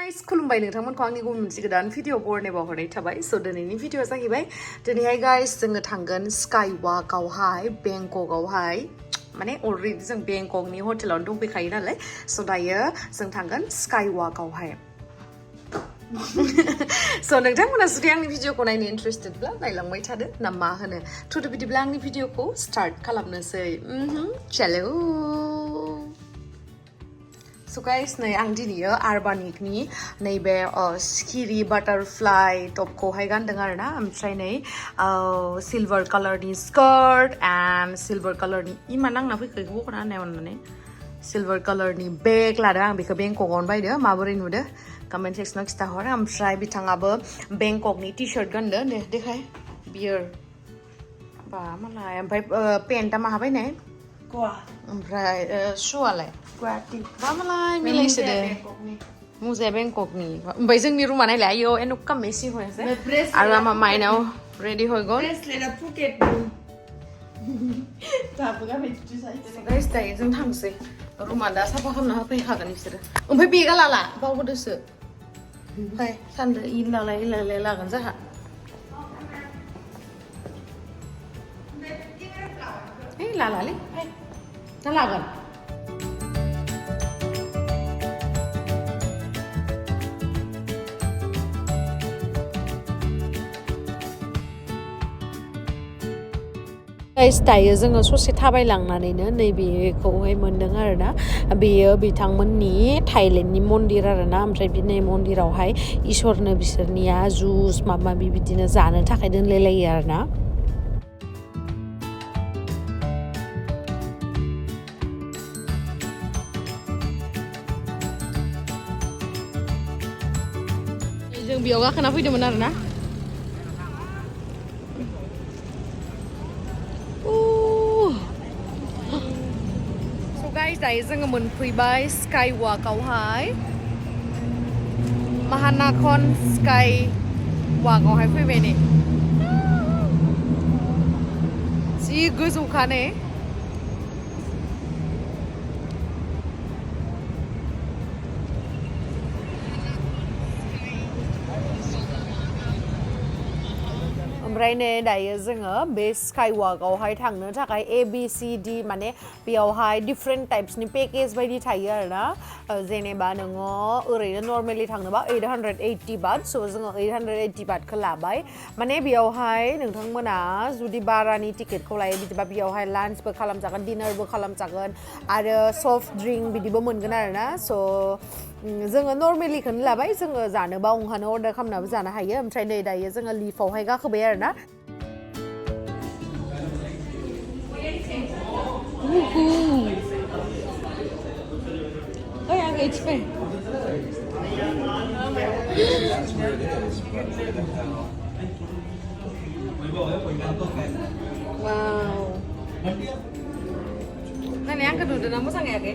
guys, Khulumbai Minina angni gumun moनसे गोदान video बरनायाव हरनाय थाबाय स दिनैनि भिडिअआ जाहैबाय दिनैहाय गाइस जोङो थांगोन स्काई वाकआवहाय बेंककआवहाय माने अलरेडि जों बेंककनि हटेलावनो दंफैखायो नालाय स दायो जों थांगोन स्काई वाकआवहाय स नोंथांमोना जुदि आंनि भिडिअखौ नायनो इन्ट्रेस्टेडब्ला नायलांबाय थादो ना मा होनो थुदो बिदिब्ला आंनि भिडिअखौ स्टार्ट खालामनोसै चलो So guys, नै आं दिनैयो आर्बानिकनि नैबे सिखिरि बाटारफ्लाइ टपखौहाय गानदों आरोना ओमफ्राय नै सिल्भार कालारनि स्कार्ट एन्ड सिल्भार कालारनि इमा नांना फैखो बेखौ बख'ना होननाय अननानै सिल्भार कालारनि बेग लादों आं बेखौ बेंककआवनो बायदो माबोरै नुदो कमेन्ट सेक्सनाव खिथाहर ओमफ्राय बिथाङाबो बेंककनि टि शार्ट गानदो दे देखाय बियो बा मालाय ओमफ्राय पेन्टआ माहा बायनाय ओमफ्राय शुआलाय मालाय मिलायसो दे मुजाया बेंककनि ओमफ्राय जोंनि रुमा नायलाय आयौ एनुक्का मेसि हयसे आरो आमा माइनाव रेडि हयगोन गाइस दायो जों थांसै रुमा दा साफा खालामना होफैखागोन बिसोरो ओमफ्राय बेगा लाला बावबोदोसो ओमफ्राय सानदो इलालाय लागोन जोंहा लालालै ना लागोन गाइस दायो जोङो ससे थाबायलांनानैनो नैबेखौहाय मोनदों आरोना बेयो बिथांमोननि थाइलेण्डनि मन्दिर आरोना ओमफ्राय बे नै मन्दिरावहाय इसोरनो बिसोरनिया जुस माबा माबि बिदिनो जानो थाखाय दोनलायलायो आरोना जों बेयाव गाखोना फैदोंमोन आरोना गाइस दायो जोङो मोनफैबाय स्काई वाकआवहाय माहानाखन स्काई वाकआवहाय फैबाय नै जि गोजौखा ने ओमफ्राय नै दायो जोङो बे स्काई वाकआवहाय थांनो थाखाय ABCD माने बेयावहाय डिफरेन्ट टाइप्सनि पेकेज बायदि थायो आरोना जेनेबा नोङो ओरैनो नर्मेलि थांनोबा 880 बात स' जोङो 880 बातखौ लाबाय माने बेयावहाय नोंथांमोना जुदि बारानि टिकेटखौ लायो बिदिबा बेयावहाय लान्चबो खालामजागोन डिनारबो खालामजागोन आरो सफ्ट ड्रिंक बिदिबो मोनगोन आरोना स' जोङो नर्मेलिखौनो लाबाय जोङो जानोबा अंहानो अर्डार खालामनाबो जानो हायो ओमफ्राय नै दायो जोङो लिफ्टआवहाय गाखोबाय आरोना ओइ आगै थिबाय वाव नायनाय आंखौ नुदोंना मोजाङै आगै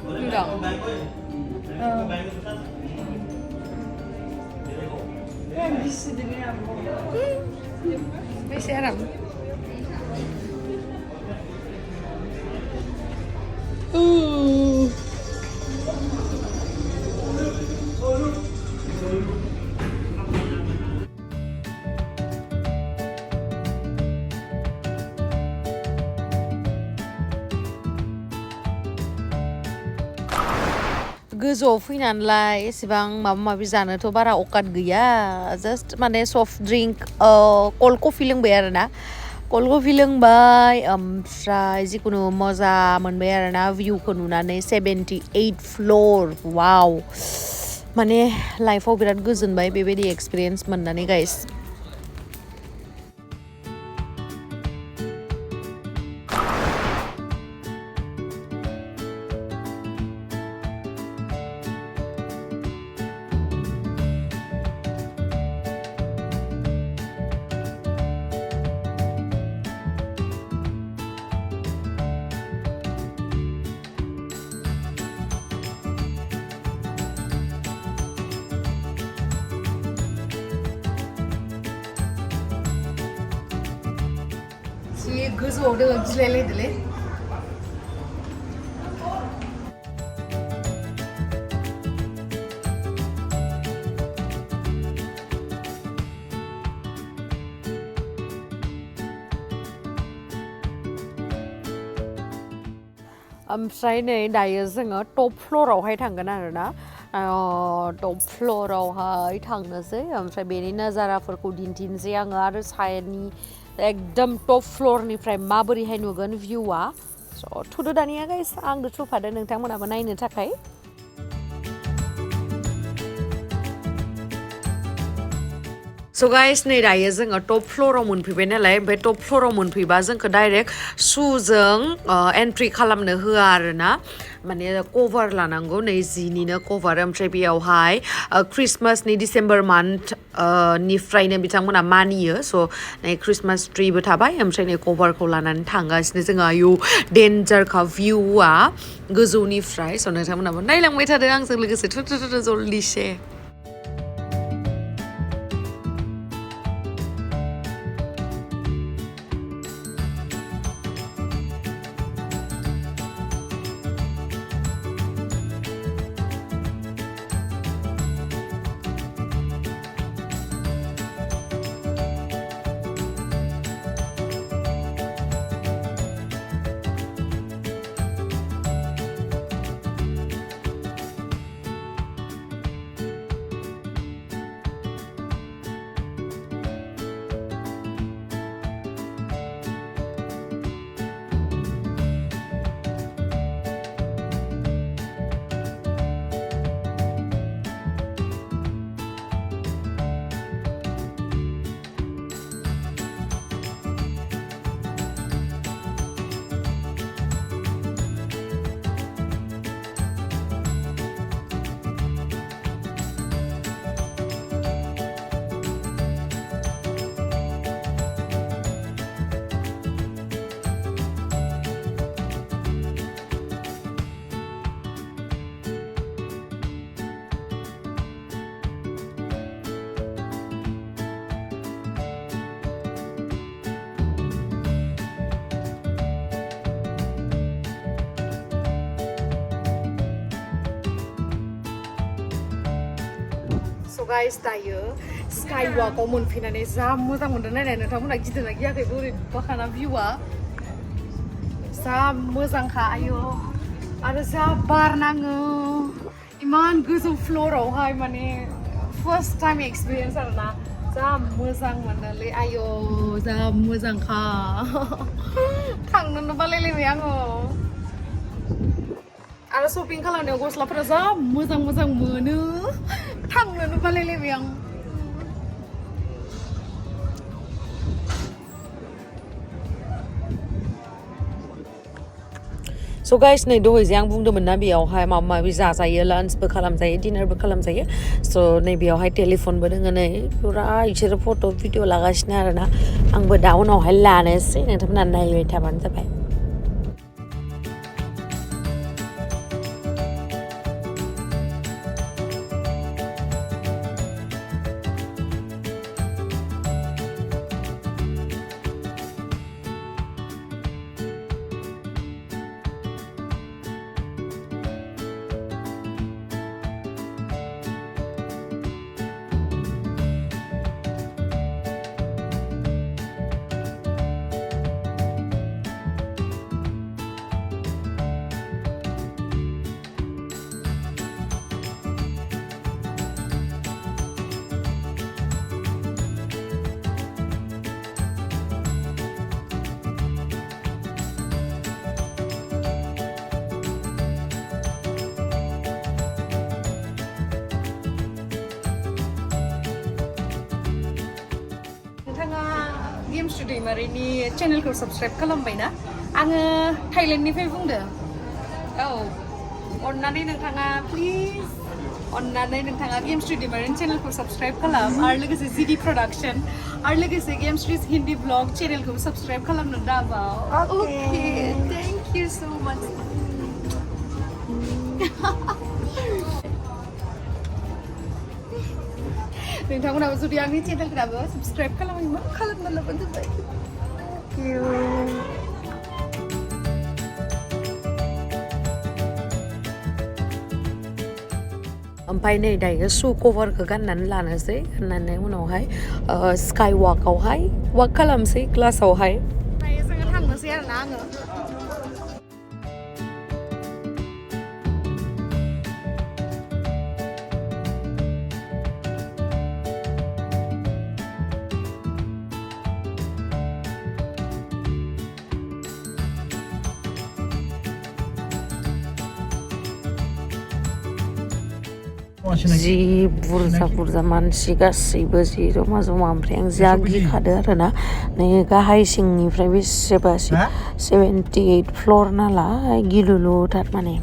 नुदों बेसे आराम गोजौआव फैनानैलाय एसेबां माबा माबि जानोथ' बारा अकात गैया जास्ट माने सफ्ट ड्रिंक कल्ड कफि लोंबाय आरोना कल्ड कफि लोंबाय ओमफ्राय जिखुनु मजा मोनबाय आरोना भिउखौ नुनानै 78 फ्ल'र वाव माने लाइफआव बिराद गोजोनबाय बेबायदि एक्सपिरियेन्स मोननानै गाइस गोजौआव दोङो गिलायलायदोलै ओमफ्राय नै दायो जोङो टप फ्ल'रावहाय थांगोन आरोना टप फ्ल'रावहाय थांनोसै ओमफ्राय बेनि नाजाराफोरखौ दिन्थिनोसै आङो आरो साइडनि एकदम टप फ्ल'रनिफ्राय माबोरैहाय नुगोन भिउआ स' थुदो दानिया गाइस आंनो थुफादो नोंथांमोनाबो नायनो थाखाय So guys नै दायो जोङो टप फ्ल'राव मोनफैबाय नालाय ओमफ्राय टप फ्ल'राव मोनफैबा जोंखौ डाइरेक्ट शुजों एन्ट्रि खालामनो होआ आरोना माने कभार लानांगौ नै जिनिनो कभार ओमफ्राय बेयावहाय क्रिसमासनि डिसेम्बर मान्थ निफ्रायनो बिथांमोना मानियो स' नै क्रिसमास ट्रिबो थाबाय ओमफ्राय नै कभारखौ लानानै थांगासिनो जोङो आयौ डेन्जारखा भिउआ गोजौनिफ्राय स' नोंथांमोनाबो नायलांबाय थादो आंजों लोगोसे थुथुथुथु जल्दिसे So guys दायो स्काई वाकआव मोनफैनानै जा मोजां मोनदों नायनाय नोंथांमोना गिदिरना गियाखै बोरै बाखाना भिउआ जा मोजांखा आयौ आरो जा बार नाङो इमान गोजौ फ्ल'रावहाय माने फार्स्ट टाइम एक्सपिरियेन्स आरोना जा मोजां मोनोलै आयौ जा मोजांखा थांनोनो बालायलायबाय आङो आरो शपिं खालामनायाव गस्लाफोरा जा मोजां मोजां मोनो थांनोनो बालायलायबाय आं So guys नै दहाय जे आं बुंदोंमोन ना बेयावहाय माबा माबि जाजायो लान्चबो खालामजायो डिनारबो खालामजायो स' नै बेयावहाय टेलिफनबो दोङो नै पुरा बिसोरो फट' भिडिअ लागासिनो आरोना आंबो दा उनावहाय लानोसै नोंथांमोना नायबाय थाबानो जाबाय mwjangwinw Daimariनि चेनेलखौ सब्सक्राइब खालामबायना आङो थाइलेण्डनिफ्राय बुंदो औ अन्नानै नोंथाङा प्लिज अन्नानै नोंथाङा mwjangwinw Daimariनि चेनेलखौ सब्सक्राइब खालाम आरो लोगोसे जिडी प्रडाक्शन आरो लोगोसे mwjangwinw हिन्दी ब्लग चेनेलखौ सब्सक्राइब खालामनो दाबाव ओके थैंक यू सो माच नोंथांमोनाबो जुदि आंनि चेनेलखौबो सब्सक्राइब खालामोबा खालामना लाबानो जाबाय थेंक इउ ओमफ्राय नै दायो शु कभारखौ गाननानै लानोसै गाननानै उनावहाय स्काई वाकआवहाय वाक खालामसै क्लासावहाय दायो जोङो थांनोसै आरोना आङो जि बुरजा मानसि गासैबो जि जमा ओमफ्राय आं जा गिखादो आरोना नै गाहाय सिंनिफ्राय बेसेबा 78 फ्ल'र नालाय गिलुलुथार माने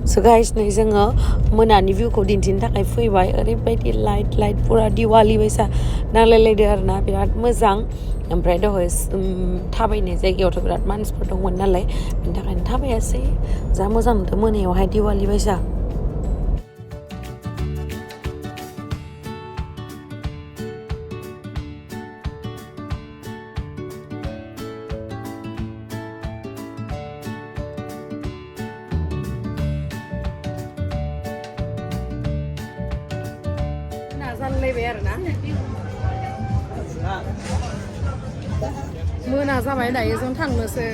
So guys, नै जोङो मोनानि भिउखौ दिन्थिनो थाखाय फैबाय ओरैबायदि लाइट पुरा दिवाली बायसा नांलायलायदो आरोना बिराद मोजां ओमफ्राय दहाय थाबायनाय जायगायावथ' बिराद मानसिफोर दंमोन नालाय बिनि थाखायनो थाबायासै जा मोजां नुदों मोनायावहाय दिवाली बायसा जालायबाय आरोना मोना जाबाय दायो जों थांनोसै